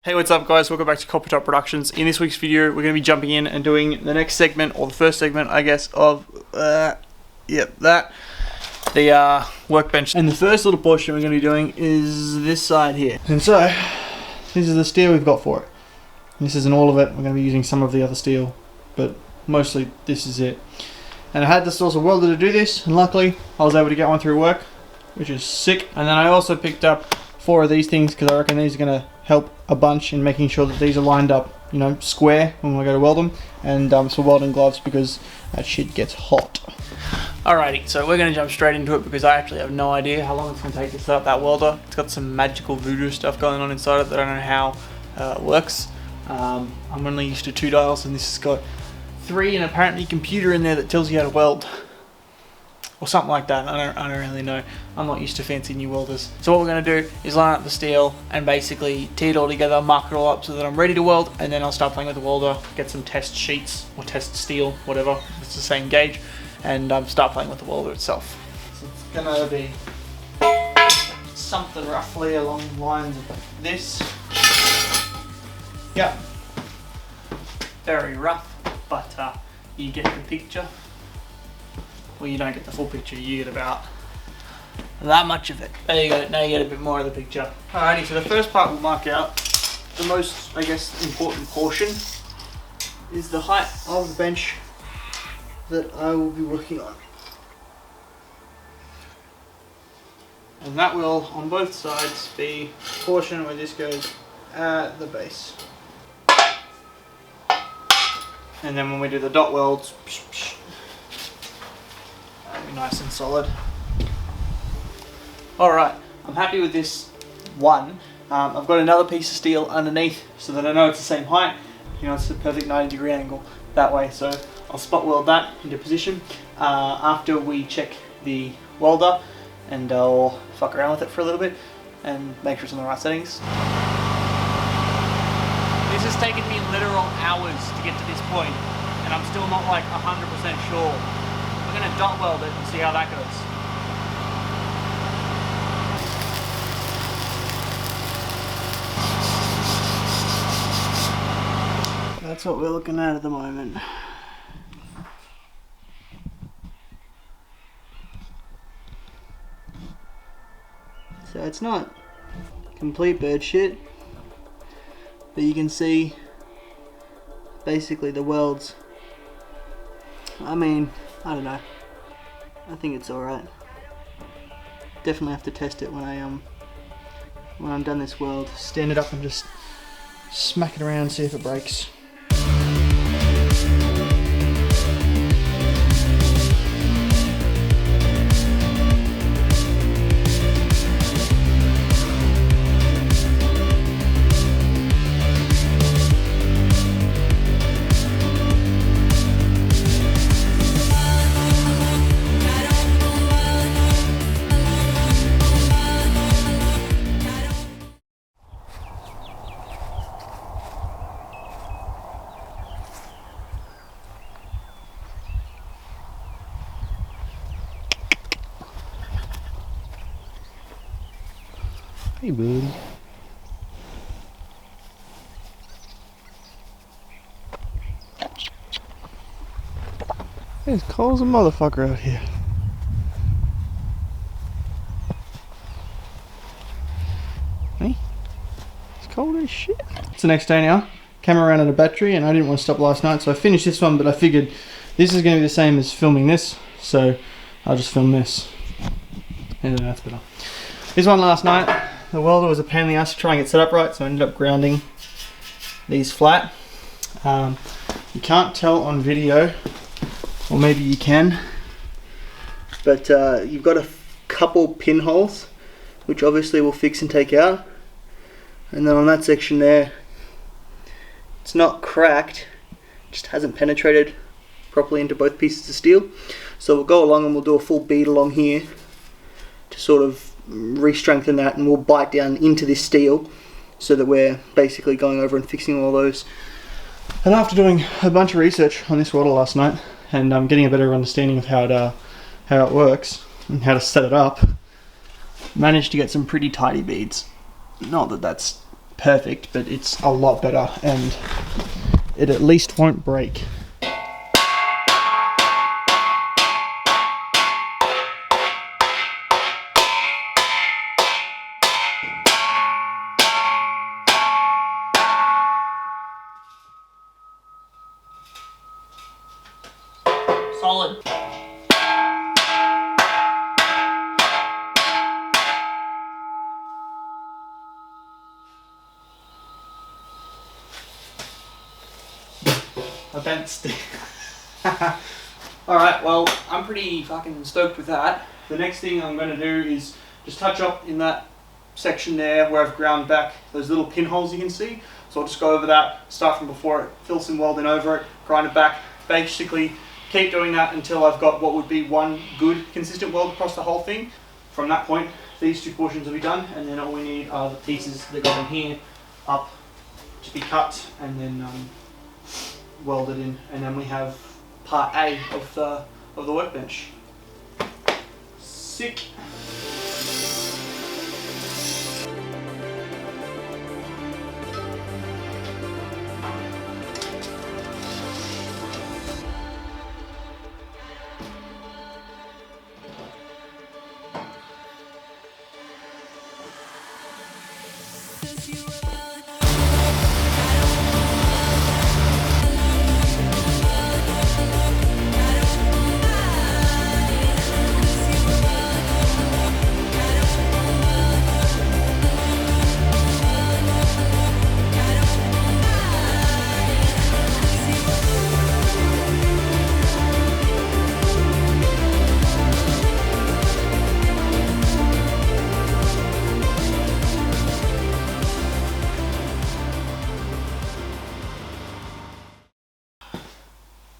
Hey, what's up guys, welcome back to Coppertop Productions. In this week's video we're going to be jumping in and doing the next segment, or the first segment I guess, of the workbench. And the first little portion we're going to be doing is this side here. And so, this is the steel we've got for it. This isn't all of it, we're going to be using some of the other steel, but mostly this is it. And I had to source a welder to do this, and luckily I was able to get one through work, which is sick. And then I also picked up 4 of these things because I reckon these are going to help a bunch in making sure that these are lined up, you know, square when we go to weld them, and some welding gloves because that shit gets hot. Alrighty, so we're going to jump straight into it because I actually have no idea how long it's going to take to set up that welder. It's got some magical voodoo stuff going on inside it that I don't know how it works. I'm only used to 2 dials, and this has got 3 and apparently a computer in there that tells you how to weld. Or something like that. I don't really know. I'm not used to fancy new welders. So what we're going to do is line up the steel and basically tee it all together, mark it all up so that I'm ready to weld, and then I'll start playing with the welder, get some test sheets or test steel, whatever, it's the same gauge, and start playing with the welder itself. So it's going to be something roughly along the lines of this. Yep. Very rough, but you get the picture. Well, you don't get the full picture, you get about that much of it. There you go, now you get a bit more of the picture. Alrighty, so the first part we'll mark out, the most, I guess, important portion, is the height of the bench that I will be working on. And that will, on both sides, be the portion where this goes at the base. And then when we do the dot welds, be nice and solid. Alright, I'm happy with this one. I've got another piece of steel underneath so that I know it's the same height. You know, it's a perfect 90-degree angle that way, so I'll spot weld that into position after we check the welder, and I'll fuck around with it for a little bit and make sure it's in the right settings. This has taken me literal hours to get to this point, and I'm still not like 100% sure. We're going to dot weld it and see how that goes. That's what we're looking at the moment. So it's not complete bird shit, but you can see basically the welds. I mean, I don't know. I think it's alright. Definitely have to test it when I'm done this weld. Stand it up and just smack it around, see if it breaks. Hey, buddy. It's cold as a motherfucker out here. Hey, it's cold as shit. It's the next day now. Camera ran out of battery and I didn't want to stop last night, so I finished this one, but I figured this is going to be the same as filming this, so I'll just film this. And then that's better. This one last night, the welder was a pain in the ass to try and get set up right, so I ended up grounding these flat. You can't tell on video, or maybe you can, but you've got a couple pinholes, which obviously we'll fix and take out. And then on that section there, it's not cracked, just hasn't penetrated properly into both pieces of steel. So we'll go along and we'll do a full bead along here to sort of re-strengthen that, and we'll bite down into this steel so that we're basically going over and fixing all those. And after doing a bunch of research on this welder last night and getting a better understanding of how it works and how to set it up, managed to get some pretty tidy beads. Not that that's perfect, but it's a lot better, and it at least won't break. Solid. A bent stick. Alright, well, I'm pretty fucking stoked with that. The next thing I'm going to do is just touch up in that section there where I've ground back those little pinholes you can see. So I'll just go over that, start from before it, fill some welding over it, grind it back, basically keep doing that until I've got what would be one good consistent weld across the whole thing. From that point, these two portions will be done, and then all we need are the pieces that go in here up to be cut and then welded in, and then we have part A of the workbench. Sick.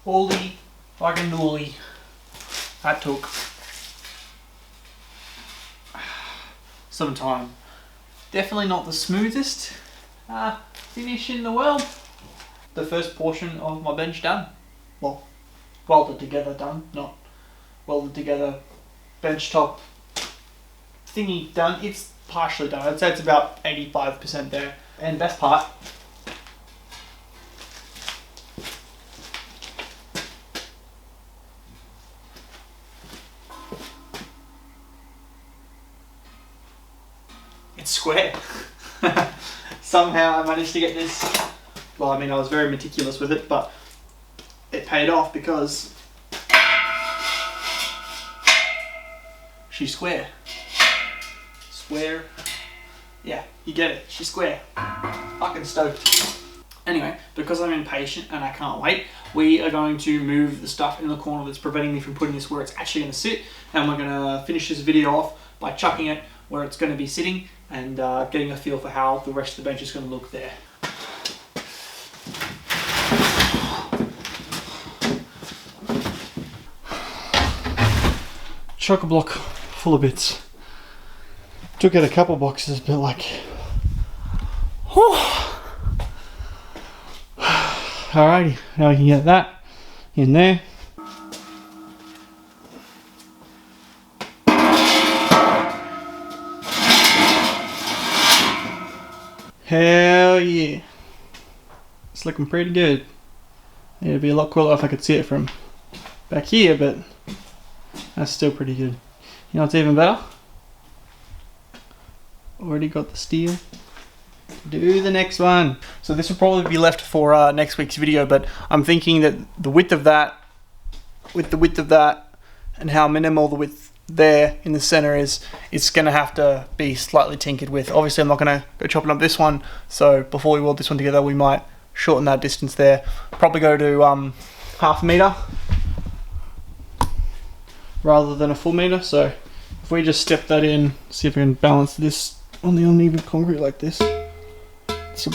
Holy fucking dooly. That took some time. Definitely not the smoothest finish in the world. The first portion of my bench done. Well, welded together done, not welded together bench top thingy done. It's partially done. I'd say it's about 85% there. And best part, it's square. Somehow I managed to get this. Well, I mean, I was very meticulous with it, but it paid off because she's square. Square. Yeah, you get it. She's square. Fucking stoked. Anyway, because I'm impatient and I can't wait, we are going to move the stuff in the corner that's preventing me from putting this where it's actually going to sit, and we're going to finish this video off by chucking it where it's going to be sitting and getting a feel for how the rest of the bench is going to look there. Chock-a-block full of bits. Took out a couple boxes, but like, alrighty, now we can get that in there. Hell yeah. It's looking pretty good. It'd be a lot cooler if I could see it from back here, but that's still pretty good. You know what's even better? Already got the steel. Do the next one. So this will probably be left for next week's video, but I'm thinking that the width of that, with the width of that, and how minimal the width there in the center is, it's going to have to be slightly tinkered with. Obviously I'm not going to go chopping up this one, so before we weld this one together we might shorten that distance there. Probably go to half a meter rather than a full meter. So if we just step that in, see if we can balance this on the uneven concrete like this. It's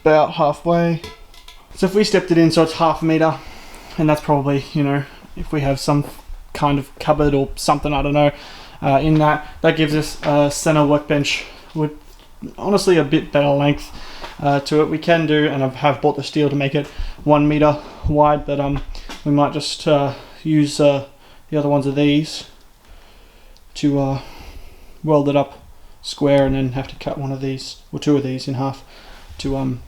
about halfway. So if we stepped it in so it's half a meter, and that's probably, you know, if we have some kind of cupboard or something, I don't know, in that gives us a center workbench with honestly a bit better length to it. We can do, and I have bought the steel to make it 1 meter wide, but we might just use the other ones of these to weld it up square, and then have to cut one of these or two of these in half. to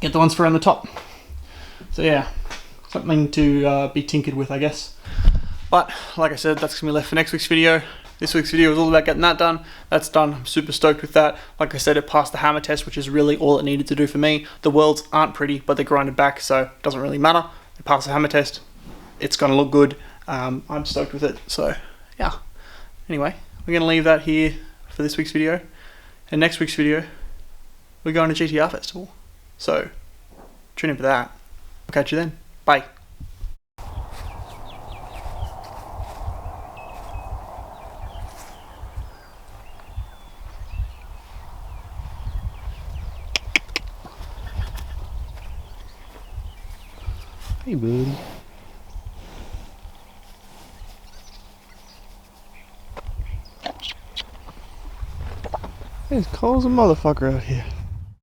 get the ones for around the top. So yeah, something to be tinkered with, I guess. But like I said, that's gonna be left for next week's video. This week's video was all about getting that done. That's done. I'm super stoked with that. Like I said, it passed the hammer test, which is really all it needed to do for me. The welds aren't pretty, but they're grinded back, so it doesn't really matter. It passed the hammer test. It's gonna look good. I'm stoked with it. So yeah. Anyway, we're gonna leave that here for this week's video. And next week's video, we're going to GTR Festival. So tune in for that. I'll catch you then. Bye. Hey, buddy. It's cold as a motherfucker out here.